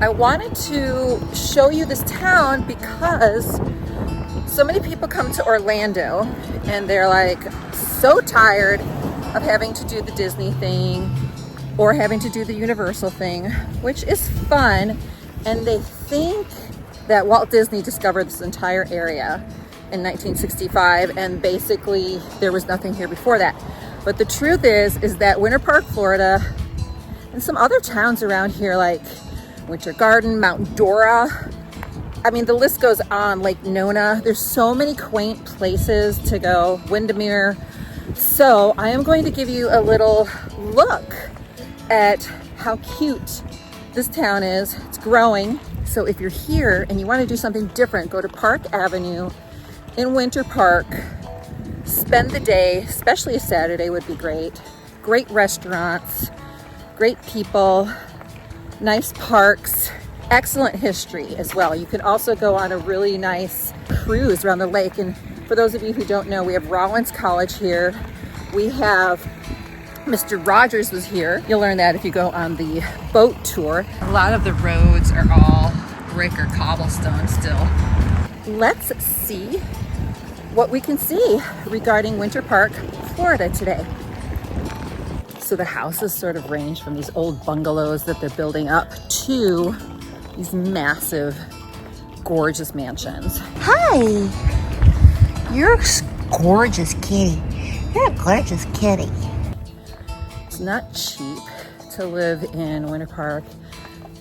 I wanted to show you this town because so many people come to Orlando and they're like so tired of having to do the Disney thing or having to do the Universal thing, which is fun. And they think that Walt Disney discovered this entire area in 1965 and basically there was nothing here before that. But the truth is that Winter Park, Florida, and some other towns around here like Winter Garden, Mount Dora, I mean, the list goes on, Lake Nona. There's so many quaint places to go, Windermere. So I am going to give you a little look at how cute this town is. It's growing. So if you're here and you want to do something different, go to Park Avenue in Winter Park. Spend the day, especially a Saturday would be great. Great restaurants, great people, nice parks. Excellent history as well. You can also go on a really nice cruise around the lake. And for those of you who don't know, we have Rollins College here. We have Mr. Rogers was here. You'll learn that if you go on the boat tour. A lot of the roads are all brick or cobblestone still. Let's see what we can see regarding Winter Park, Florida today. So the houses sort of range from these old bungalows that they're building up to these massive, gorgeous mansions. Hi, you're a gorgeous kitty. You're a gorgeous kitty. It's not cheap to live in Winter Park.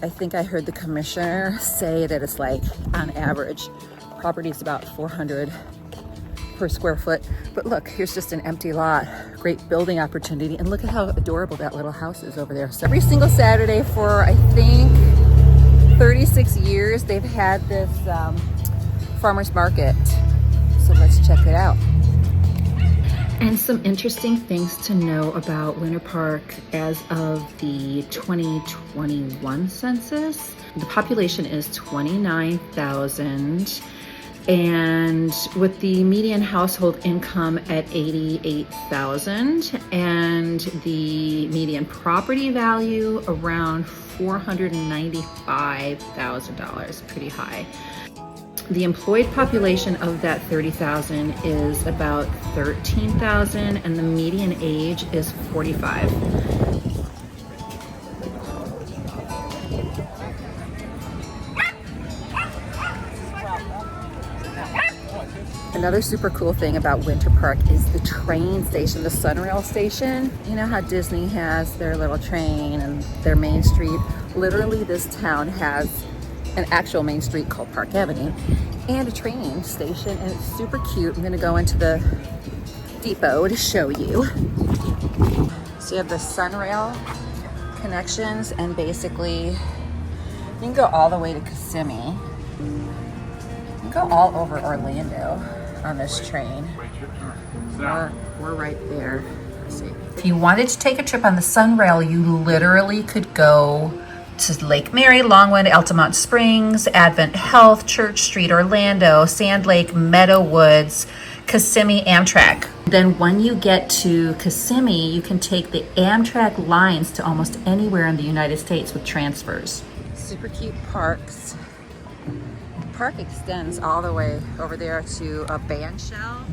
I think I heard the commissioner say that it's like, on average, property is about $400 per square foot. But look, here's just an empty lot. Great building opportunity. And look at how adorable that little house is over there. So every single Saturday for, I think, 36 years, they've had this farmer's market. So let's check it out. And some interesting things to know about Winter Park as of the 2021 census. The population is 29,000, and with the median household income at 88,000 and the median property value around $495,000, pretty high. The employed population of that 30,000 is about 13,000 and the median age is 45. Another super cool thing about Winter Park is the train station, the Sunrail station. You know how Disney has their little train and their main street? Literally, this town has an actual main street called Park Avenue and a train station, and it's super cute. I'm gonna go into the depot to show you. So you have the Sunrail connections, and basically you can go all the way to Kissimmee. You can go all over Orlando on this train. We're right there. Let's see. If you wanted to take a trip on the Sunrail, you literally could go to Lake Mary, Longwood, Altamont Springs, Advent Health, Church Street, Orlando, Sand Lake, Meadow Woods, Kissimmee, Amtrak. Then when you get to Kissimmee, you can take the Amtrak lines to almost anywhere in the United States with transfers. Super cute parks. The park extends all the way over there to a bandshell.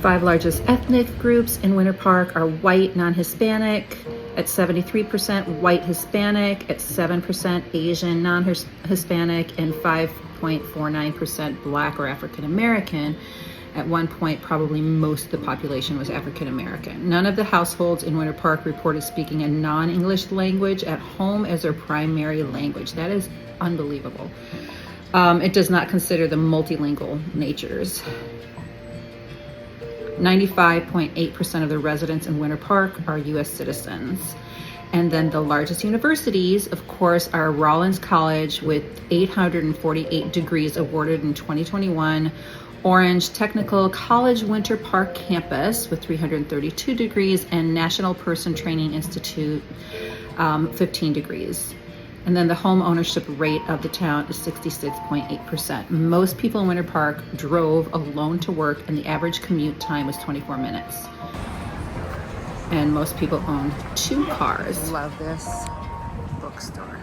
5 largest ethnic groups in Winter Park are white, non-Hispanic at 73%, white Hispanic at 7%, Asian non-Hispanic, and 5.49% Black or African American. At one point, probably most of the population was African American. None of the households in Winter Park reported speaking a non-English language at home as their primary language. That is unbelievable. It does not consider the multilingual natures. 95.8% of the residents in Winter Park are U.S. citizens. And then the largest universities, of course, are Rollins College with 848 degrees awarded in 2021, Orange Technical College Winter Park campus with 332 degrees, and National Person Training Institute, 15 degrees. And then the home ownership rate of the town is 66.8%. Most people in Winter Park drove alone to work, and the average commute time was 24 minutes. And most people own 2 cars. Love this bookstore.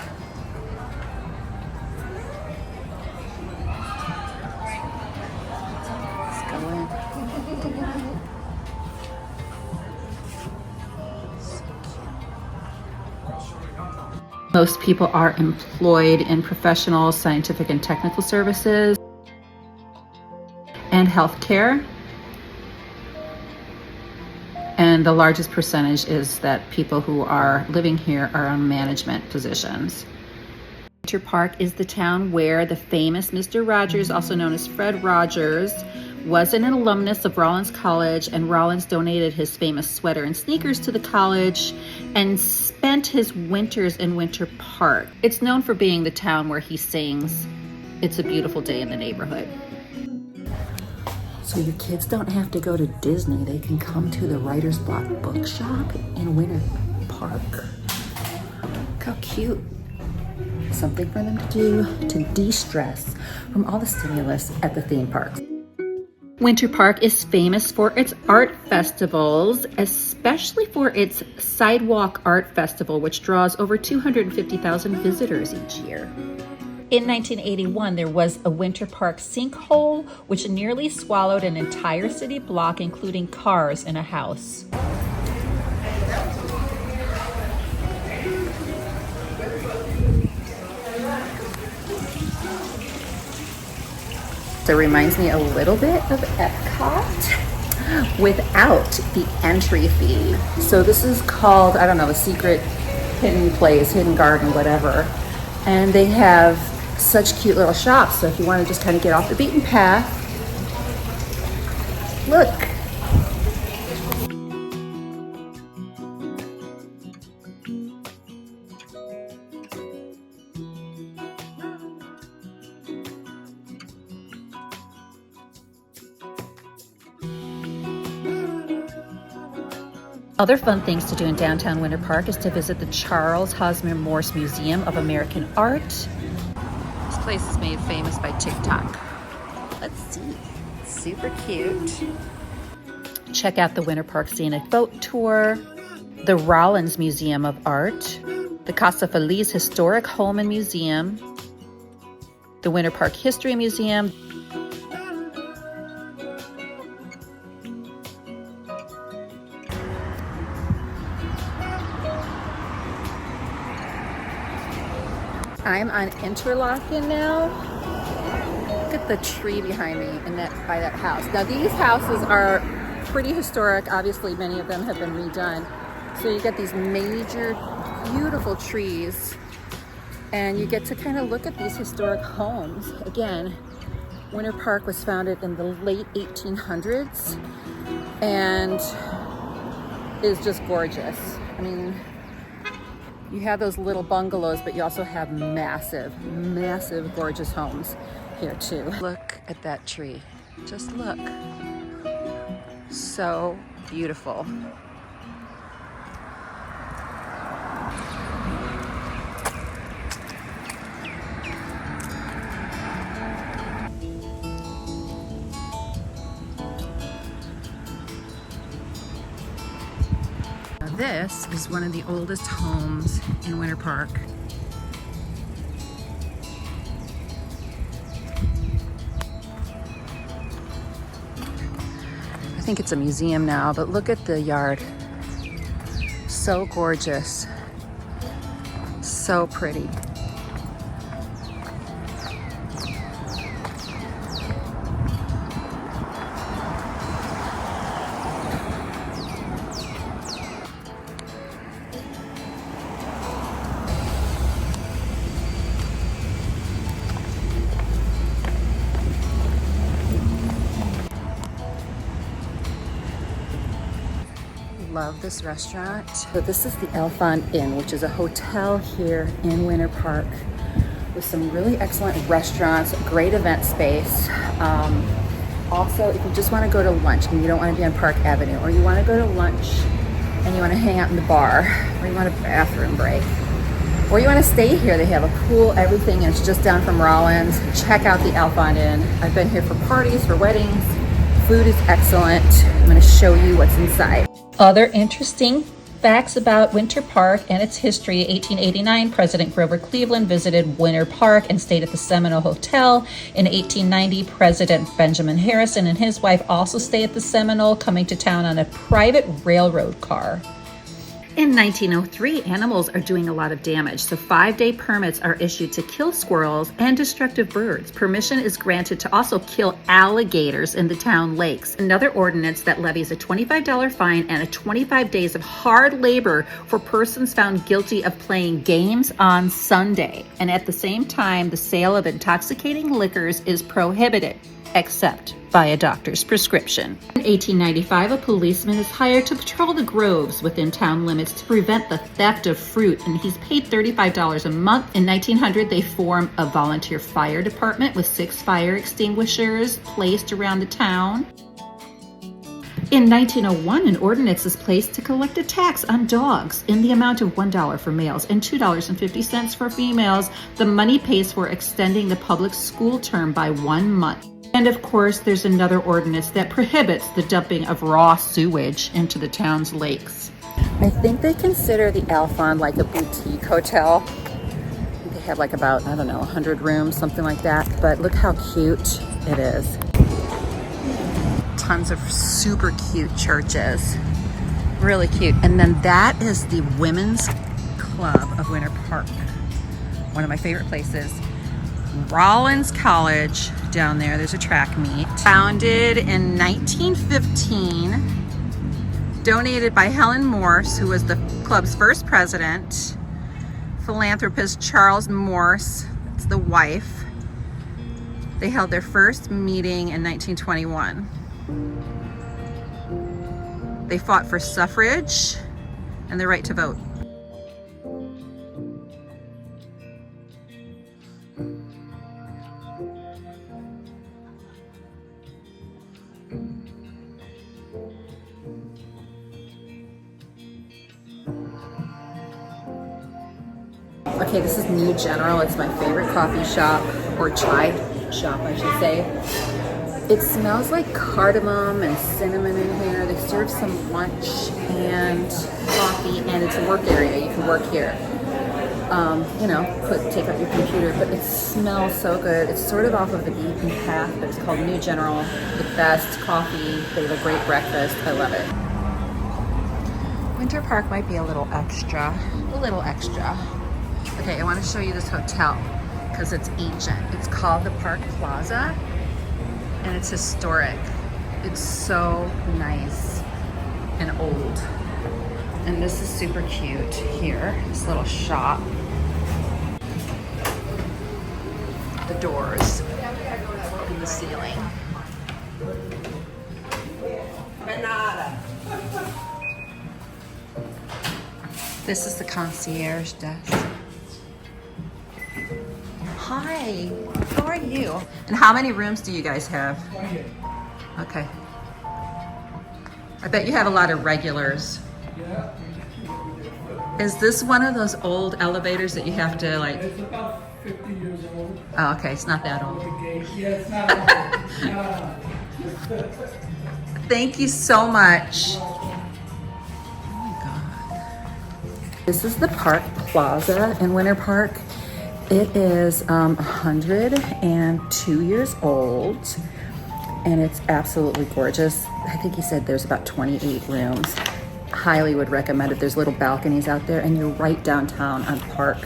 Most people are employed in professional, scientific, and technical services and healthcare. And the largest percentage is that people who are living here are on management positions. Winter Park is the town where the famous Mr. Rogers, also known as Fred Rogers, was an alumnus of Rollins College, and Rollins donated his famous sweater and sneakers to the college and spent his winters in Winter Park. It's known for being the town where he sings "It's a Beautiful Day in the Neighborhood." So your kids don't have to go to Disney. They can come to the Writer's Block bookshop in Winter Park. Look how cute. Something for them to do to de-stress from all the stimulus at the theme parks. Winter Park is famous for its art festivals, especially for its Sidewalk Art Festival, which draws over 250,000 visitors each year. In 1981, there was a Winter Park sinkhole, which nearly swallowed an entire city block, including cars and a house. So it reminds me a little bit of Epcot without the entry fee. So this is called, I don't know, a secret hidden place, hidden garden, whatever. And they have such cute little shops. So if you want to just kind of get off the beaten path, look. Other fun things to do in downtown Winter Park is to visit the Charles Hosmer Morse Museum of American Art. This place is made famous by TikTok. Let's see, super cute. Check out the Winter Park Scenic Boat Tour, the Rollins Museum of Art, the Casa Feliz Historic Home and Museum, the Winter Park History Museum, I'm on Interlaken now. Look at the tree behind me and by that house. Now these houses are pretty historic. Obviously many of them have been redone. So you get these major, beautiful trees and you get to kind of look at these historic homes. Again, Winter Park was founded in the late 1800s and is just gorgeous. I mean, you have those little bungalows, but you also have massive, massive, gorgeous homes here too. Look at that tree. Just look. So beautiful. This is one of the oldest homes in Winter Park. I think it's a museum now, but look at the yard. So gorgeous. So pretty. Love this restaurant. So this is the Elfond Inn, which is a hotel here in Winter Park with some really excellent restaurants, great event space. Also, if you just want to go to lunch and you don't want to be on Park Avenue, or you want to go to lunch and you want to hang out in the bar, or you want a bathroom break, or you want to stay here, they have a pool, everything, and it's just down from Rollins. Check out the Elfond Inn. I've been here for parties, for weddings. Food is excellent. I'm going to show you what's inside. Other interesting facts about Winter Park and its history. 1889, President Grover Cleveland visited Winter Park and stayed at the Seminole Hotel. In 1890, President Benjamin Harrison and his wife also stayed at the Seminole, coming to town on a private railroad car. In 1903, animals are doing a lot of damage, so 5-day permits are issued to kill squirrels and destructive birds. Permission is granted to also kill alligators in the town lakes. Another ordinance that levies a $25 fine and a 25 days of hard labor for persons found guilty of playing games on Sunday. And at the same time, the sale of intoxicating liquors is prohibited, except by a doctor's prescription. In 1895, a policeman is hired to patrol the groves within town limits to prevent the theft of fruit, and he's paid $35 a month. In 1900, they form a volunteer fire department with 6 fire extinguishers placed around the town. In 1901, an ordinance is placed to collect a tax on dogs in the amount of $1 for males and $2.50 for females. The money pays for extending the public school term by 1 month. And of course, there's another ordinance that prohibits the dumping of raw sewage into the town's lakes. I think they consider the Alphon like a boutique hotel. They have like about, I don't know, 100 rooms, something like that. But look how cute it is. Tons of super cute churches. Really cute. And then that is the Women's Club of Winter Park. One of my favorite places. Rollins College down there. There's a track meet. Founded in 1915. Donated by Helen Morse, who was the club's first president. Philanthropist Charles Morse, that's the wife. They held their first meeting in 1921. They fought for suffrage and the right to vote. Okay, this is New General. It's my favorite coffee shop, or chai shop, I should say. It smells like cardamom and cinnamon in here. They serve some lunch and coffee, and it's a work area. You can work here. Take out your computer, but it smells so good. It's sort of off of the beaten path, but it's called New General. The best coffee. They have a great breakfast. I love it. Winter Park might be a little extra. Okay, I want to show you this hotel because it's ancient. It's called the Park Plaza and it's historic. It's so nice and old. And this is super cute here, this little shop. The doors and the ceiling. This is the concierge desk. Hi, how are you? And how many rooms do you guys have? Okay. I bet you have a lot of regulars. Is this one of those old elevators that you have to like? It's about 50 years old. Oh, okay, it's not that old. Yeah, it's not old. Thank you so much. This is the Park Plaza in Winter Park. It is 102 years old and it's absolutely gorgeous. I think he said there's about 28 rooms. Highly would recommend it. There's little balconies out there and you're right downtown on Park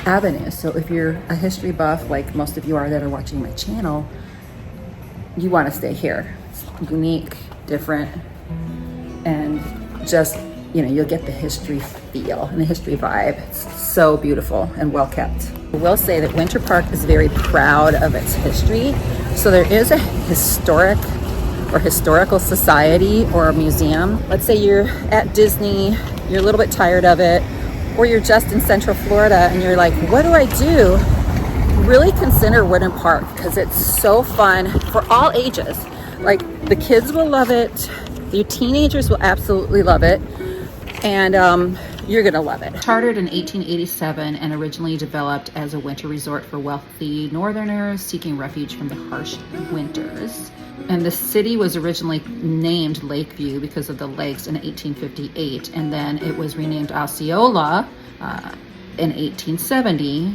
Avenue. So if you're a history buff, like most of you are that are watching my channel, you want to stay here. It's unique, different, and just you'll get the history feel and the history vibe. It's so beautiful and well kept. I will say that Winter Park is very proud of its history. So there is a historic or historical society or a museum. Let's say you're at Disney, you're a little bit tired of it, or you're just in Central Florida and you're like, what do I do? Really consider Winter Park because it's so fun for all ages. Like the kids will love it. Your teenagers will absolutely love it. And you're gonna love it. Chartered in 1887 and originally developed as a winter resort for wealthy northerners seeking refuge from the harsh winters. And the city was originally named Lakeview because of the lakes in 1858, and then it was renamed Osceola in 1870.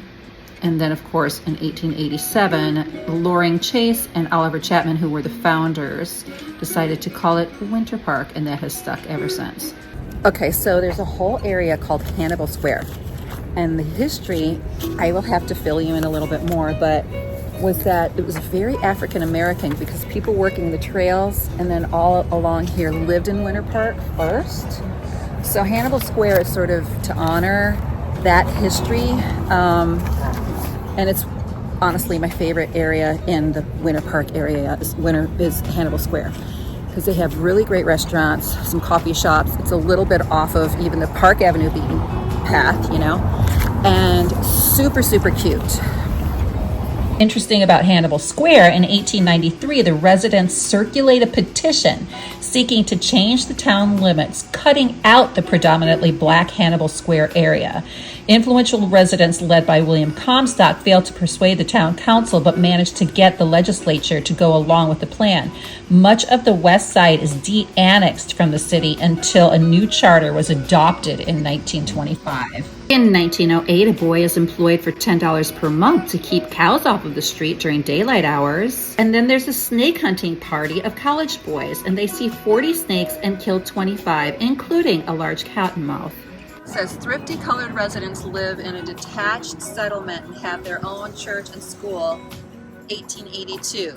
And then, of course, in 1887, Loring Chase and Oliver Chapman, who were the founders, decided to call it Winter Park, and that has stuck ever since. Okay, so there's a whole area called Hannibal Square. And the history, I will have to fill you in a little bit more, but was that it was very African American because people working the trails and then all along here lived in Winter Park first. So Hannibal Square is sort of to honor that history. And it's honestly my favorite area in the Winter Park area is Hannibal Square, because they have really great restaurants, some coffee shops. It's a little bit off of even the Park Avenue beaten path, you know, and super, super cute. Interesting about Hannibal Square, in 1893, the residents circulated a petition seeking to change the town limits, cutting out the predominantly black Hannibal Square area. Influential residents led by William Comstock failed to persuade the town council, but managed to get the legislature to go along with the plan. Much of the west side is de-annexed from the city until a new charter was adopted in 1925. In 1908, a boy is employed for $10 per month to keep cows off of the street during daylight hours. And then there's a snake hunting party of college boys, and they see 40 snakes and kill 25, including a large cottonmouth. It says thrifty colored residents live in a detached settlement and have their own church and school, 1882.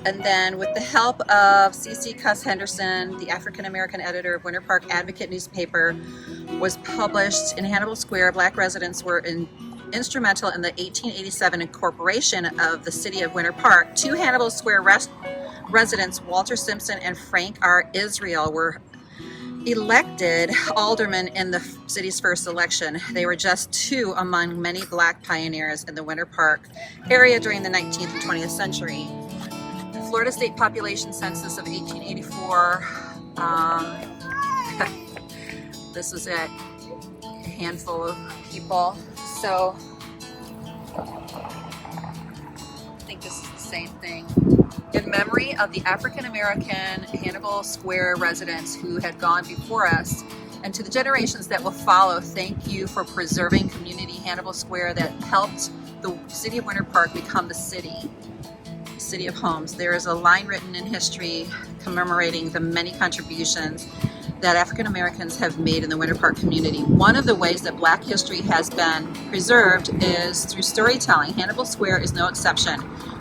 And then with the help of C.C. Cuss Henderson, the African-American editor of Winter Park Advocate newspaper, was published in Hannibal Square. Black residents were instrumental in the 1887 incorporation of the city of Winter Park. Two Hannibal Square residents, Walter Simpson and Frank R. Israel, were elected aldermen in the city's first election. They were just two among many black pioneers in the Winter Park area during the 19th and 20th century. The Florida State Population Census of 1884, this was it, a handful of people. So I think this is the same thing. In memory of the African-American Hannibal Square residents who had gone before us, and to the generations that will follow, thank you for preserving community Hannibal Square that helped the city of Winter Park become the city of homes. There is a line written in history commemorating the many contributions that African Americans have made in the Winter Park community. One of the ways that Black history has been preserved is through storytelling. Hannibal Square is no exception.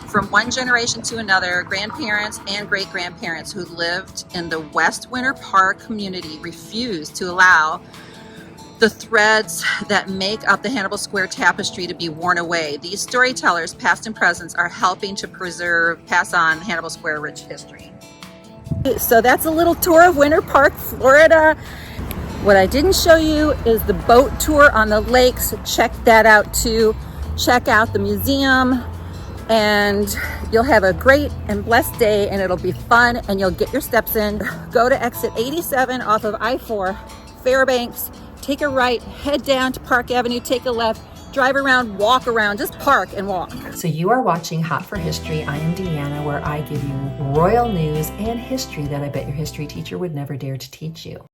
From one generation to another, grandparents and great-grandparents who lived in the West Winter Park community refused to allow the threads that make up the Hannibal Square tapestry to be worn away. These storytellers, past and present, are helping to pass on Hannibal Square rich history. So that's a little tour of Winter Park, Florida. What I didn't show you is the boat tour on the lake, so check that out too. Check out the museum, and you'll have a great and blessed day, and it'll be fun, and you'll get your steps in. Go to exit 87 off of I-4, Fairbanks, take a right, head down to Park Avenue, take a left, drive around, walk around, just park and walk. So you are watching Hot for History. I am Deanna, where I give you royal news and history that I bet your history teacher would never dare to teach you.